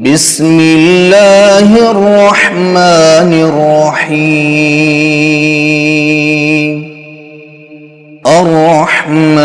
بسم اللہ الرحمن الرحیم الرحمن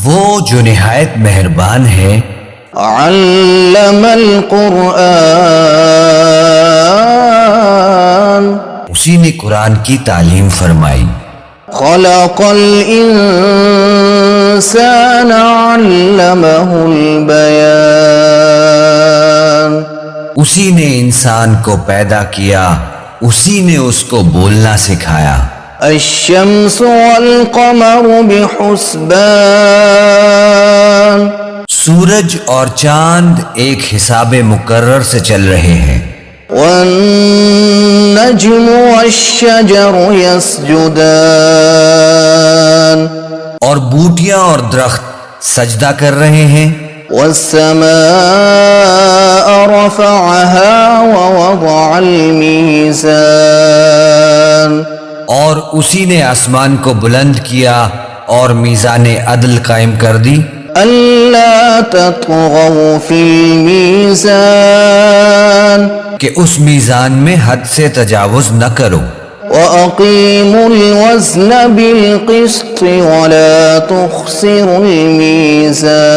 وہ جو نہایت مہربان ہے، علم القرآن اسی نے قرآن کی تعلیم فرمائی، خلق الانسان علمہ البیان اسی نے انسان کو پیدا کیا، اسی نے اس کو بولنا سکھایا۔ الشمس والقمر بحسبان سورج اور چاند ایک حساب مقرر سے چل رہے ہیں، والنجم والشجر يسجدان اور بوٹیاں اور درخت سجدہ کر رہے ہیں۔ والسماء رفعها ووضع الميزان اور اسی نے آسمان کو بلند کیا اور میزان عدل قائم کر دی، ألا تطغوا في الميزان کہ اس میزان میں حد سے تجاوز نہ کرو، وأقيموا الوزن بالقسط ولا تخسروا الميزان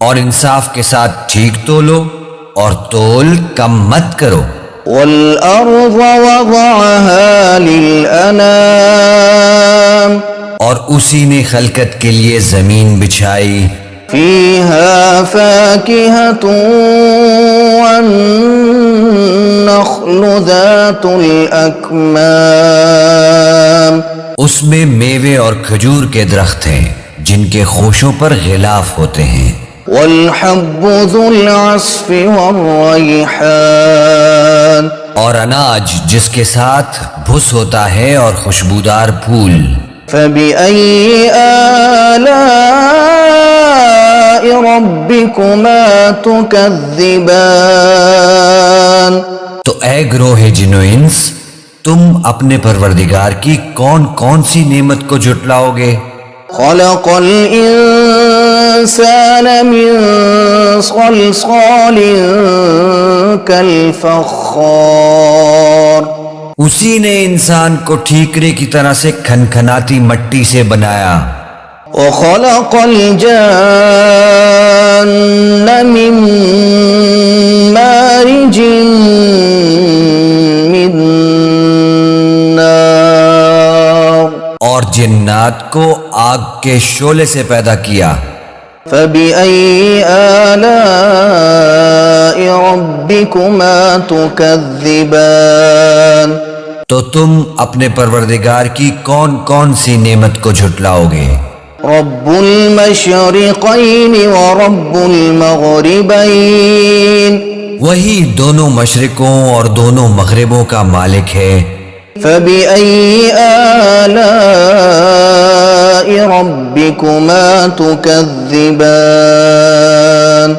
اور انصاف کے ساتھ ٹھیک تولو اور تول کم مت کرو۔ والأرض وضعها للأنام اور اسی نے خلقت کے لیے زمین بچھائی، فيها فاكهة والنخل ذات الأكمام اس میں میوے اور کھجور کے درخت ہیں جن کے خوشوں پر غلاف ہوتے ہیں، والحب ذو العصف والريحان اور اناج جس کے ساتھ بھس ہوتا ہے اور خوشبودار پھول۔ فبأي آلاء ربكما تكذبان تو اے گروہ جن و انس، تم اپنے پروردگار کی کون کون سی نعمت کو جھٹلاؤ گے؟ خلق الإنسان من صلصال كالفخار اسی نے انسان کو ٹھیکرے کی طرح سے کھنکھناتی مٹی سے بنایا، وخلق الجان من مارج من نار اور جنات کو آگ کے شعلے سے پیدا کیا۔ فبأي آلاء ربكما تكذبان تو تم اپنے پروردگار کی کون کون سی نعمت کو جھٹلاؤ گے؟ رب المشرقين ورب المغربين وہی دونوں مشرقوں اور دونوں مغربوں کا مالک ہے۔ فبأي آلاء ربكما تكذبان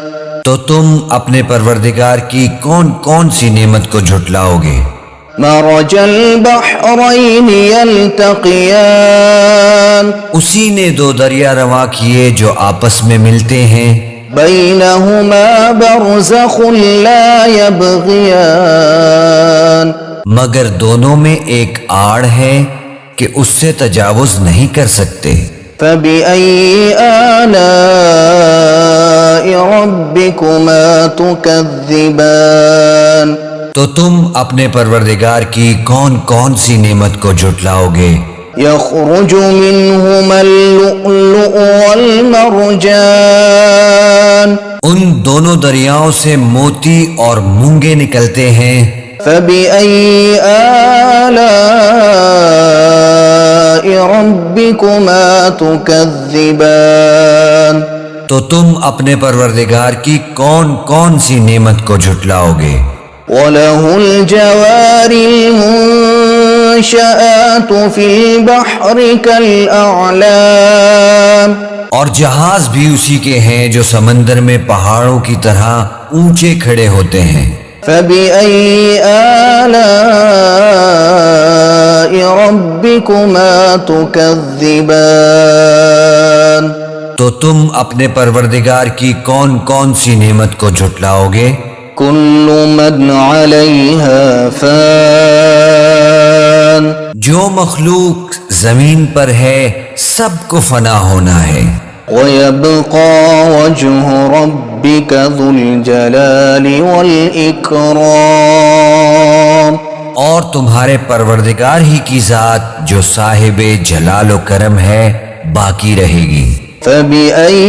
تو تم اپنے پروردگار کی کون کون سی نعمت کو جھٹلاؤ گے؟ مرج البحرين يلتقيان اسی نے دو دریا رواں کیے جو آپس میں ملتے ہیں، بينهما برزخ لا يبغيان مگر دونوں میں ایک آڑ ہے کہ اس سے تجاوز نہیں کر سکتے۔ فبأي آلاء ربكما تكذبان تو تم اپنے پروردگار کی کون کون سی نعمت کو جھٹلاؤ گے؟ يخرج منهما اللؤلؤ والمرجان ان دونوں دریاؤں سے موتی اور مونگے نکلتے ہیں۔ فبأي آلاء ربكما تكذبان تو تم اپنے پروردگار کی کون کون سی نعمت کو جھٹلاؤ گے؟ وله الجوار المنشآت في البحر كالأعلام اور جہاز بھی اسی کے ہیں جو سمندر میں پہاڑوں کی طرح اونچے کھڑے ہوتے ہیں۔ فبأي آلاء ربكما تكذبان تو تو تم اپنے پروردگار کی کون کون سی نعمت کو جھٹلاؤ گے؟ كل من عليها فان جو مخلوق زمین پر ہے سب کو فنا ہونا ہے، ويبقى وجه ربك ذو الجلال والإكرام اور تمہارے پروردگار ہی کی ذات جو صاحب جلال و کرم ہے باقی رہے گی۔ فبأي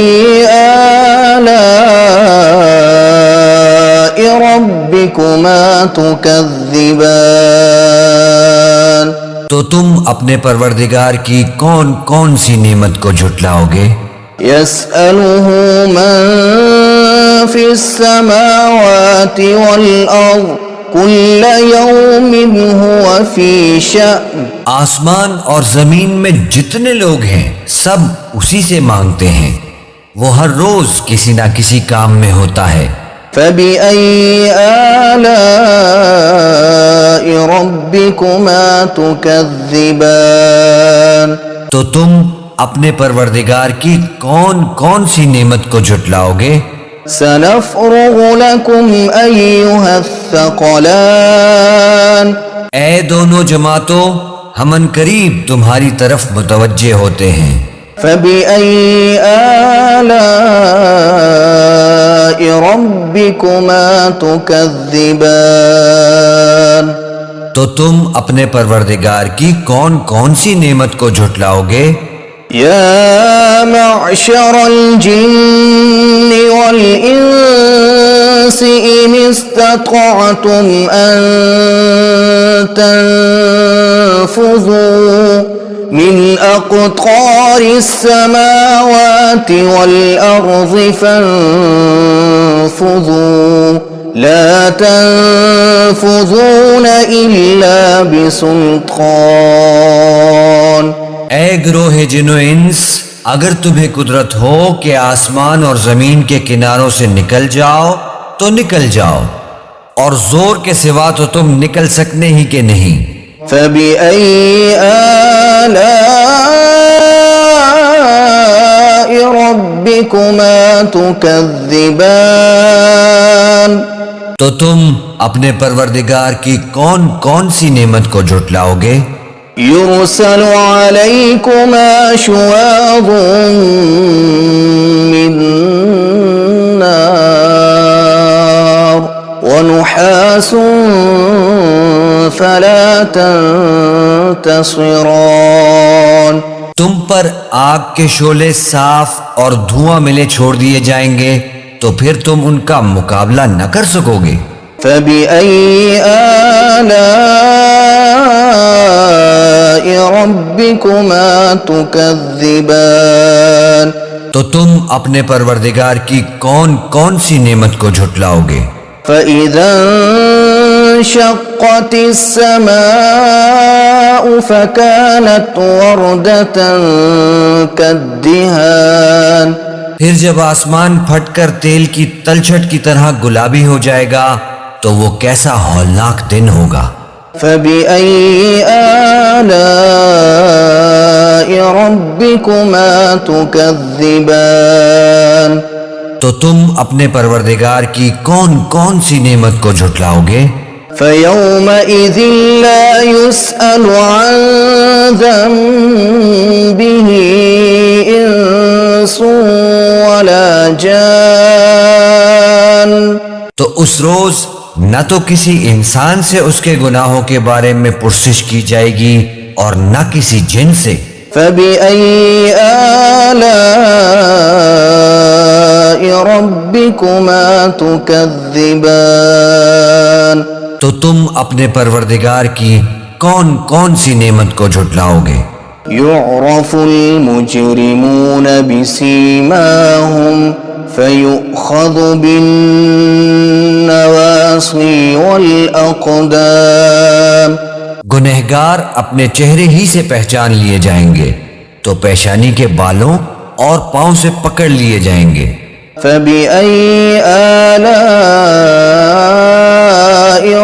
آلاء ربكما تكذبان تو تم اپنے پروردگار کی کون کون سی نعمت کو جھٹلاؤ گے؟ يسأله من في السماوات والأرض كل يوم هو في شأن آسمان اور زمین میں جتنے لوگ ہیں سب اسی سے مانگتے ہیں، وہ ہر روز کسی نہ کسی کام میں ہوتا ہے۔ فبأي آلاء ربكما تكذبان تو تم اپنے پروردگار کی کون کون سی نعمت کو جھٹلاؤ گے؟ سنفرغ لكم أيها الثقلان اے دونوں جماعتوں، ہم ان قریب تمہاری طرف متوجہ ہوتے ہیں۔ فبأي آلاء ربكما تكذبان تو تم اپنے پروردگار کی کون کون سی نعمت کو جھٹلاؤ گے؟ يا معشر الجن والإنس إن استطعتم أن تنفذوا من أقطار السماوات والأرض فانفذوا لا تنفذون إلا بسلطان اے گروہ جن و انس، اگر تمہیں قدرت ہو کہ آسمان اور زمین کے کناروں سے نکل جاؤ تو نکل جاؤ، اور زور کے سوا تو تم نکل سکنے ہی کہ نہیں۔ فبأي آلاء ربكما تكذبان تو تم اپنے پروردگار کی کون کون سی نعمت کو جھٹلاؤ گے؟ يرسل عليكما شواظ من نار ونحاس فلا تنتصران تم پر آگ کے شعلے صاف اور دھواں ملے چھوڑ دیے جائیں گے تو پھر تم ان کا مقابلہ نہ کر سکو گے۔ فبأي آلاء ربكما تكذبان تو تم اپنے پروردگار کی کون کون سی نعمت کو جھٹلاؤ گے؟ فإذا انشقت السماء فكانت وردة كالدهان پھر جب آسمان پھٹ کر تیل کی تلچھٹ کی طرح گلابی ہو جائے گا تو وہ کیسا ہولناک دن ہوگا۔ فبأي آلاء ربكما تكذبان تو تم اپنے پروردگار کی کون کون سی نعمت کو جھٹلاؤ گے؟ فيومئذ لا يسأل عن ذنبه إنس ولا جان تو اس روز نہ تو کسی انسان سے اس کے گناہوں کے بارے میں پرسش کی جائے گی اور نہ کسی جن سے۔ فبأي آلاء ربكما تكذبان تو تم اپنے پروردگار کی کون کون سی نعمت کو جھٹلاؤ گے؟ يعرف المجرمون بسيماهم فيؤخذ بالنواصي والأقدام گنہگار اپنے چہرے ہی سے پہچان لیے جائیں گے تو پیشانی کے بالوں اور پاؤں سے پکڑ لیے جائیں گے۔ فبأي آلاء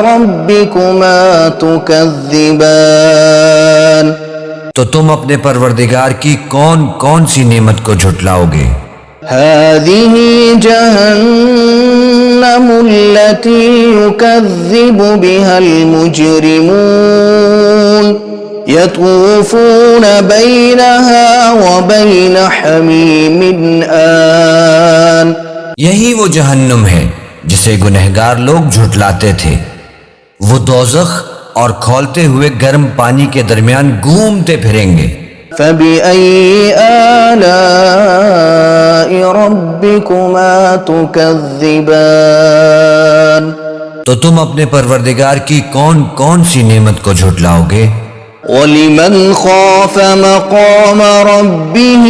ربكما تكذبان تو تم اپنے پروردگار کی کون کون سی نعمت کو جھٹلاؤ گے؟ هذه جهنم التي يكذب بها المجرمون يطوفون بينها وبين حميم آن. یہی وہ جہنم ہے جسے گنہگار لوگ جھٹلاتے تھے، وہ دوزخ اور کھولتے ہوئے گرم پانی کے درمیان گھومتے پھریں گے۔ فَبِأَيِّ آلَاءِ رَبِّكُمَا تُكَذِّبَانِ. تو تم اپنے پروردگار کی کون کون سی نعمت کو جھٹلاؤ گے؟ وَلِمَنْ خَافَ مَقَامَ رَبِّهِ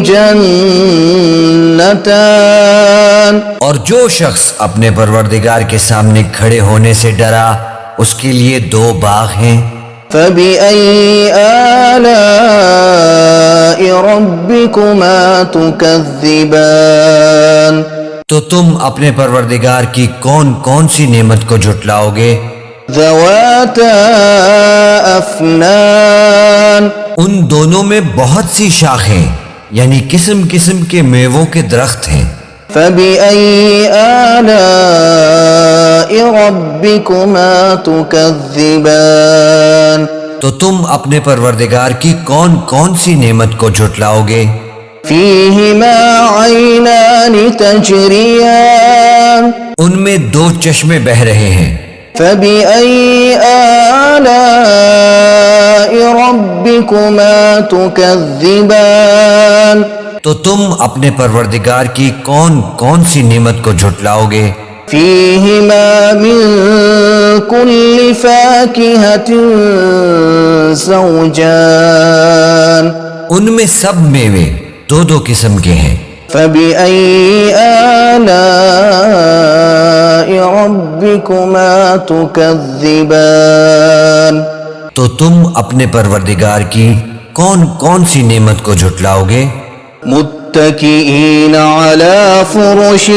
جَنَّتَانِ. اور جو شخص اپنے پروردگار کے سامنے کھڑے ہونے سے ڈرا اس کے لیے دو باغ ہیں۔ فَبِأَيِّ آلَاءِ رَبِّكُمَا تُكَذِّبَانِ. تو تم اپنے پروردگار کی کون کون سی نعمت کو جھٹلاؤ گے؟ ذَوَاتَا أَفْنَانٍ. ان دونوں میں بہت سی شاخیں یعنی قسم قسم کے میووں کے درخت ہیں۔ فَبِأَيِّ آلَاءِ رَبِّكُمَا تُكَذِّبَانِ. تو تم اپنے پروردگار کی کون کون سی نعمت کو جھٹلاؤ گے؟ فِيهِمَا عَيْنَانِ تَجْرِيَانِ. ان میں دو چشمے بہہ رہے ہیں۔ فَبِأَيِّ آلَاءِ رَبِّكُمَا تُكَذِّبَانِ. تو تم اپنے پروردگار کی کون کون سی نعمت کو جھٹلاؤ گے؟ فِيهِمَا مِن كُلِّ فَاكِهَةٍ زَوْجَانِ. ان میں سب میوے دو دو قسم کے ہیں۔ فَبِأَيِّ آلَاءِ رَبِّكُمَا تُكَذِّبَانِ. تو تم اپنے پروردگار کی کون کون سی نعمت کو جھٹلاؤ گے؟ متكئين على فرش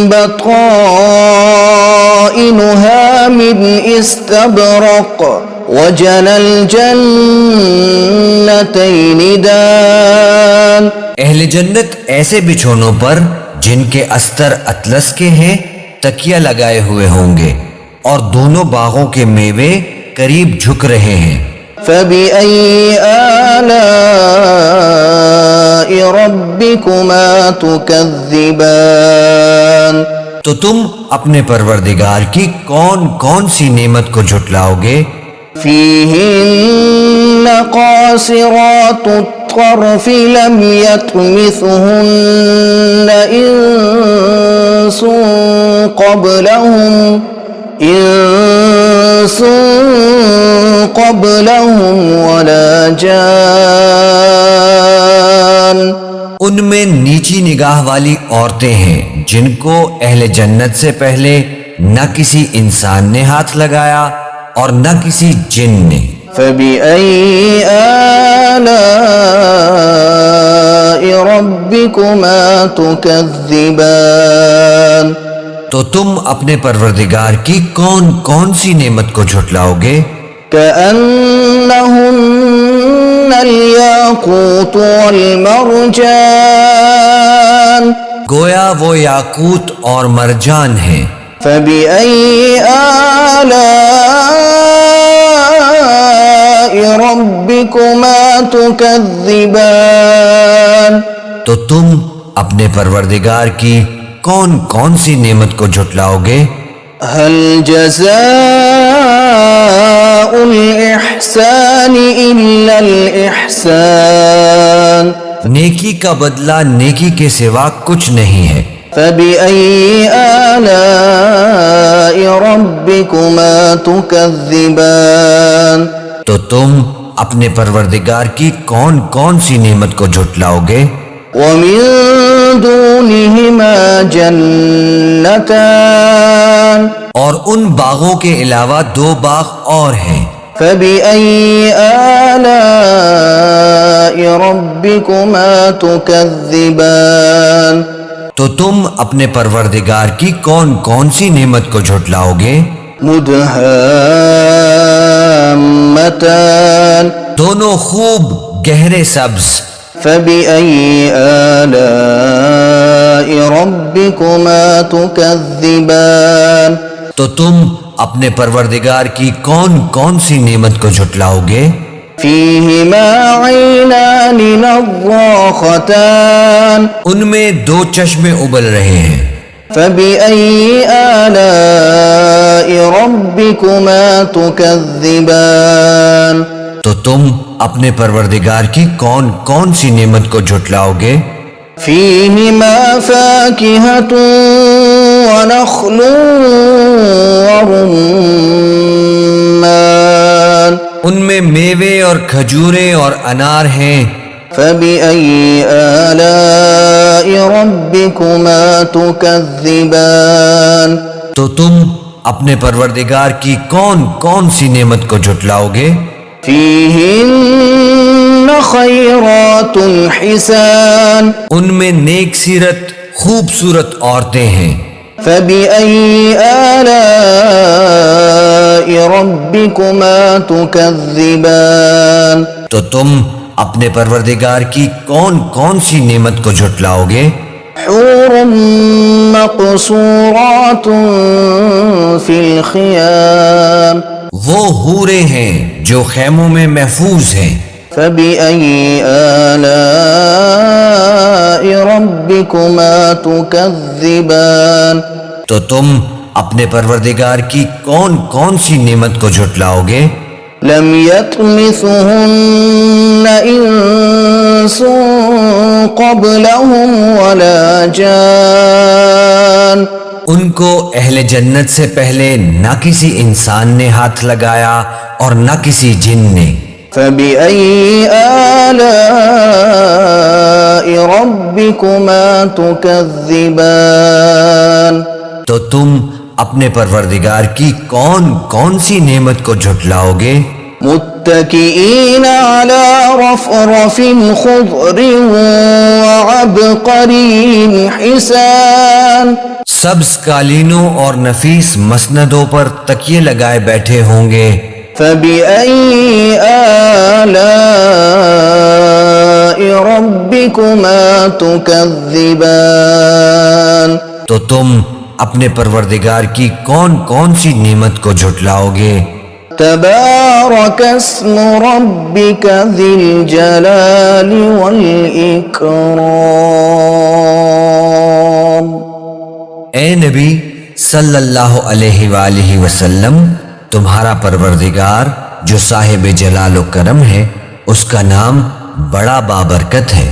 بطائنها من استبرق وجنى الجنتين دان. اہل جنت ایسے بچھونوں پر جن کے استر اطلس کے ہیں تکیہ لگائے ہوئے ہوں گے اور دونوں باغوں کے میوے قریب جھک رہے ہیں۔ فَبِأَيِّ آلَاءِ رَبِّكُمَا تُكَذِّبَانِ. تو تم اپنے پروردگار کی کون کون سی نعمت کو جھٹلاؤ گے؟ فِيهِنَّ قَاصِرَاتُ الطَّرْفِ لَمْ يَطْمِثْهُنَّ إِنسٌ قَبْلَهُمْ وَلَا جَانٌ. ان میں نیچی نگاہ والی عورتیں ہیں جن کو اہل جنت سے پہلے نہ کسی انسان نے ہاتھ لگایا اور نہ کسی جن نے۔ فَبِأَيِّ آلَاءِ رَبِّكُمَا تُكَذِّبَانِ. تو تم اپنے پروردگار کی کون کون سی نعمت کو جھٹلاؤ گے؟ كَأَنَّهُنَّ الْيَاقُوتُ وَالْمَرْجَانُ. گویا وہ یاقوت اور مرجان ہیں۔ فَبِأَيِّ آلَاءِ رَبِّكُمَا تُكَذِّبَانِ. تو تم اپنے پروردگار کی کون کون سی نعمت کو جھٹلاؤ گے؟ هل جزاء الإحسان إلا الإحسان. نیکی کا بدلہ نیکی کے سوا کچھ نہیں ہے۔ فَبِأَيِّ آلَاءِ رَبِّكُمَا تُكَذِّبَانِ. تو تم اپنے پروردگار کی کون کون سی نعمت کو جھٹلاؤ گے؟ وَمِن دُونِهِمَا جَنَّتَانِ. اور ان باغوں کے علاوہ دو باغ اور ہیں۔ فَبِأَيِّ آلَاءِ رَبِّكُمَا تُكَذِّبَانِ. تو تم اپنے پروردگار کی کون کون سی نعمت کو جھٹلاؤ گے؟ مُدْهَامَّتَانِ. دونوں خوب گہرے سبز. فبأي آلاء ربكما تكذبان تو تم اپنے پروردگار کی کون کون سی نعمت کو جھٹلاؤ گے؟ فيهما عينان نضاختان ان میں دو چشمے ابل رہے ہیں. فبأي آلاء ربكما تكذبان تو تم اپنے پروردگار کی کون کون سی نعمت کو جھٹلاؤ گے؟ فيهما فاكهة ونخل ورمان ان میں میوے اور کھجوریں اور انار ہیں. فبأي آلاء ربكما تكذبان تو تم اپنے پروردگار کی کون کون سی نعمت کو جھٹلاؤ گے؟ فيهن خيرات حسان ان میں نیک سیرت خوبصورت عورتیں ہیں. فبأي آلاء ربكما تكذبان تو تم اپنے پروردگار کی کون کون سی نعمت کو جھٹلاؤ گے؟ حور مقصورات في الخيام وہ حوریں ہیں جو خیموں میں محفوظ ہیں. فبأي آلاء ربكما تكذبان تو تم اپنے پروردگار کی کون کون سی نعمت کو جھٹلاؤ گے؟ لم يطمثهن إنس قبلهم ولا جان ان کو اہل جنت سے پہلے نہ کسی انسان نے ہاتھ لگایا اور نہ کسی جن نے. فبأي آلاء ربكما تكذبان تو تم اپنے پروردگار کی کون کون سی نعمت کو جھٹلاؤ گے؟ متكئين على رفرف خضر وعبقري حسان سبز قالینوں اور نفیس مسندوں پر تکیے لگائے بیٹھے ہوں گے. فبأي آلاء ربكما تكذبان تو تم اپنے پروردگار کی کون کون سی نعمت کو جھٹلاؤ گے؟ تبارك اسم ربك ذي الجلال والإكرام اے نبی صلی اللہ علیہ وآلہ وسلم، تمہارا پروردگار جو صاحب جلال و کرم ہے، اس کا نام بڑا بابرکت ہے.